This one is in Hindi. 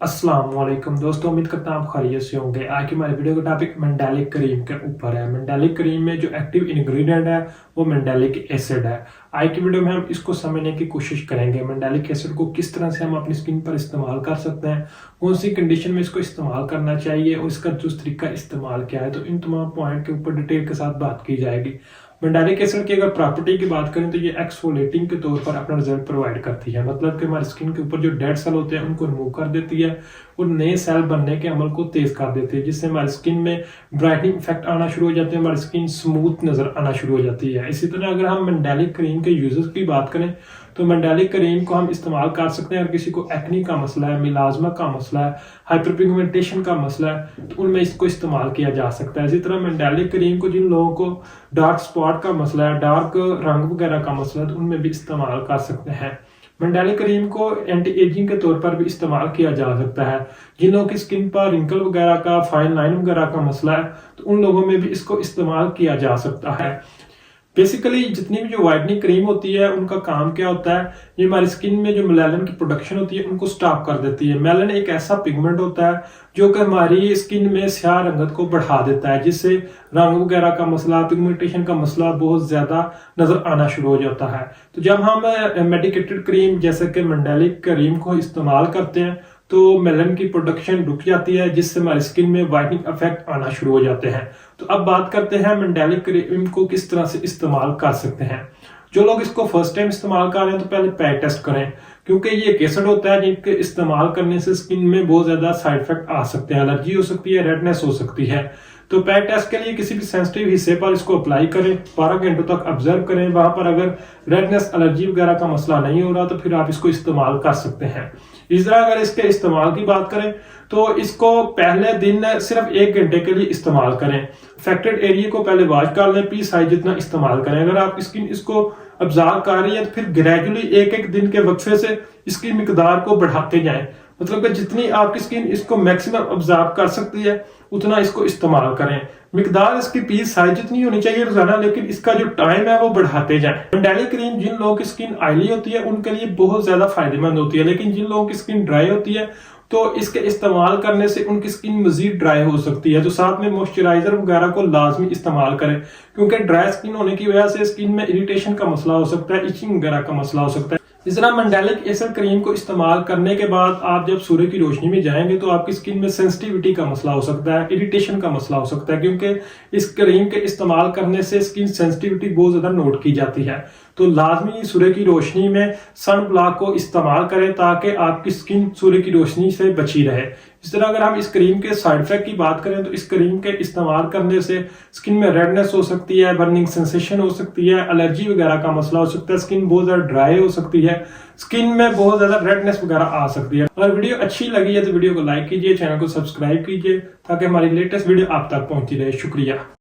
अस्सलाम वालेकुम दोस्तों, उम्मीद करता हूँ आप खैरियत से होंगे। आज की हमारी वीडियो का टॉपिक मेंडेलिक क्रीम के ऊपर है। मेंडेलिक क्रीम में जो एक्टिव इंग्रेडिएंट है वो मेंडेलिक एसिड है। आज की वीडियो में हम इसको समझने की कोशिश करेंगे। मेंडेलिक एसिड को किस तरह से हम अपनी स्किन पर इस्तेमाल कर सकते हैं, कौन सी कंडीशन में इसको इस्तेमाल करना चाहिए और इसका जो तरीका इस्तेमाल क्या है, तो इन तमाम पॉइंट के ऊपर डिटेल के साथ बात की जाएगी। मेंडेलिक एसिड की अगर प्रॉपर्टी की बात करें तो ये एक्सफोलिएटिंग के तौर पर अपना रिजल्ट प्रोवाइड करती है। मतलब कि हमारी स्किन के ऊपर जो डेड सेल होते हैं उनको रिमूव कर देती है और नए सेल बनने के अमल को तेज कर देती है, जिससे हमारी स्किन में ब्राइटनिंग इफेक्ट आना शुरू हो जाते हैं, हमारी स्किन स्मूथ नजर आना शुरू हो जाती है। इसी तरह अगर हम मेंडेलिक क्रीम के यूजेस की बात करें तो मेंडेलिक क्रीम को हम इस्तेमाल कर सकते हैं अगर किसी को एक्नी का मसला है, मिलाजमा का मसला है, हाइपरपिगमेंटेशन का मसला है, तो उनमें इसको इस्तेमाल किया जा सकता है। इसी तरह मेंडेलिक क्रीम को जिन लोगों को डार्क स्पॉट का मसला है, डार्क रंग वगैरह का मसला है, तो उनमें भी इस्तेमाल कर सकते हैं। मेंडेलिक क्रीम को एंटी एजिंग के तौर पर भी इस्तेमाल किया जा सकता है। जिन लोगों की स्किन पर रिंकल वगैरह का, फाइन लाइन वगैरह का मसला है, तो उन लोगों में भी इसको इस्तेमाल किया जा सकता है। बेसिकली जितनी भी जो वाइटनिंग क्रीम होती है उनका काम क्या होता है, ये हमारी स्किन में जो मेलानिन की प्रोडक्शन होती है उनको स्टॉप कर देती है। मेलानिन एक ऐसा पिगमेंट होता है जो कि हमारी स्किन में स्याह रंगत को बढ़ा देता है, जिससे रंग वगैरह का मसला, पिगमेंटेशन का मसला बहुत ज्यादा नजर आना शुरू हो जाता है। तो जब हम मेडिकेटेड क्रीम जैसे कि मेंडेलिक क्रीम को इस्तेमाल करते हैं तो मेलानिन की प्रोडक्शन रुक जाती है, जिससे हमारी स्किन में वाइटनिंग इफेक्ट आना शुरू हो जाते हैं। तो अब बात करते हैं मेंडेलिक क्रीम को किस तरह से इस्तेमाल कर सकते हैं। जो लोग इसको फर्स्ट टाइम इस्तेमाल कर रहे हैं तो पहले पैच टेस्ट करें, क्योंकि ये एक एसिड होता है जिनके इस्तेमाल करने से स्किन में बहुत ज्यादा साइड इफेक्ट आ सकते हैं, एलर्जी हो सकती है, रेडनेस हो सकती है। तो पैच टेस्ट के लिए किसी भी सेंसिटिव हिस्से पर इसको अप्लाई करें, 12 घंटों तक ऑब्जर्व करें। वहां पर अगर रेडनेस, एलर्जी वगैरह का मसला नहीं हो रहा तो फिर आप इसको इस्तेमाल कर सकते हैं। इस तरह अगर इसके इस्तेमाल की बात करें तो इसको पहले दिन सिर्फ 1 घंटे के लिए इस्तेमाल करें। अफेक्टेड एरिया को पहले वॉश कर लें, पी साइज जितना इस्तेमाल करें। अगर आप स्किन इसको ऑब्जर्व कर रही है तो फिर ग्रेजुअली एक एक दिन के वक्फे से इसकी मिकदार को बढ़ाते जाएं। मतलब कि जितनी आपकी स्किन इसको मैक्सिमम ऑब्जर्व कर सकती है उतना इसको इस्तेमाल करें। मिकदार इसकी पीस साइज जितनी होनी चाहिए रोजाना, लेकिन इसका जो टाइम है वो बढ़ाते जाएं। मेंडेलिक क्रीम जिन लोगों की स्किन ऑयली होती है उनके लिए बहुत ज्यादा फायदेमंद होती है, लेकिन जिन लोगों की स्किन ड्राई होती है तो इसके इस्तेमाल करने से उनकी स्किन मजीद ड्राई हो सकती है। तो साथ में मॉइस्चराइजर वगैरह को लाजमी इस्तेमाल करें, क्योंकि ड्राई स्किन होने की वजह से स्किन में इरिटेशन का मसला हो सकता है, इचिंग वगैरह का मसला हो सकता है। इस तरह मेंडेलिक एसिड क्रीम को इस्तेमाल करने के बाद आप जब सूर्य की रोशनी में जाएंगे तो आपकी स्किन में सेंसिटिविटी का मसला हो सकता है, इरिटेशन का मसला हो सकता है, क्योंकि इस क्रीम के इस्तेमाल करने से स्किन सेंसिटिविटी बहुत ज्यादा नोट की जाती है। तो लाजमी सूर्य की रोशनी में सन ब्लॉक को इस्तेमाल करें ताकि आपकी स्किन सूर्य की रोशनी से बची रहे। इस तरह अगर हम इस क्रीम के साइड इफेक्ट की बात करें तो इस क्रीम के इस्तेमाल करने से स्किन में रेडनेस हो सकती है, बर्निंग सेंसेशन हो सकती है, एलर्जी वगैरह का मसला हो सकता है, स्किन बहुत ज्यादा ड्राई हो सकती है, स्किन में बहुत ज्यादा रेडनेस वगैरह आ सकती है। अगर वीडियो अच्छी लगी है तो वीडियो को लाइक कीजिए, चैनल को सब्सक्राइब कीजिए ताकि हमारी लेटेस्ट वीडियो आप तक पहुंचती रहे। शुक्रिया।